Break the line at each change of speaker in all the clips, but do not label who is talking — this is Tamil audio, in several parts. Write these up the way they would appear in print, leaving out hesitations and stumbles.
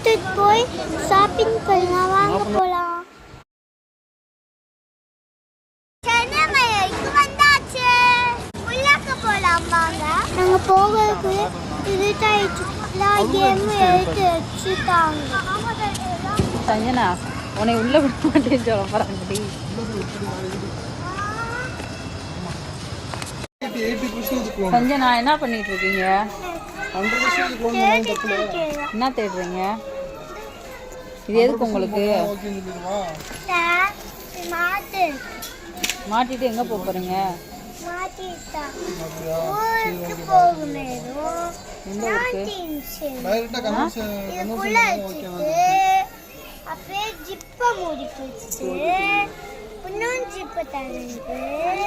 கூட்டிட்டு போய் ஷாப்பிங் பண்ணலாம், வாங்க போலாம். சென்னைக்கு வந்தாச்சு, உள்ளாக்க போலாம் வாங்க. நாங்க போகிறதுக்கு இருட்டாயிடுச்சு, கேம் எடுத்து வச்சுட்டாங்க.
சஞ்சனா உன்னை உள்ள விட மாட்டேன்னு சொல்ல போறாங்கடி. சஞ்சனா என்ன பண்ணிட்டு இருக்கீங்க? என்ன தேடுறீங்க? இது எதுக்கு உங்களுக்கு? மாட்டிட்டு எங்க போறீங்க? எந்த ஊருக்கு?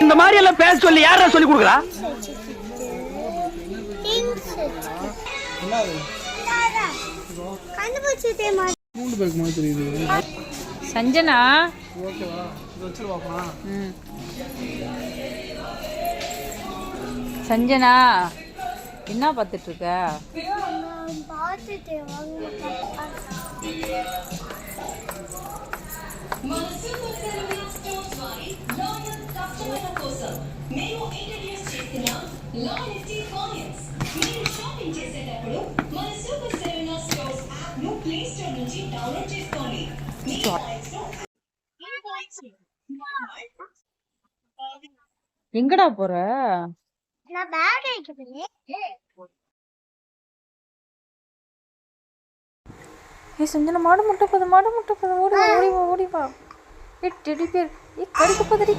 இந்த மாதிரி எல்லாம் பேச சொல்லி யாரா சொல்லி கொடுக்குறா?
சஞ்சனா சஞ்சனா என்ன பார்த்துட்டு இருக்க? எங்கடா போற? சஞ்சனா மாடு முட்டை போதும் ஓடிவா. டெடி பேர் கடிக்க போதடி.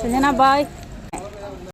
சஞ்சனா பாய்.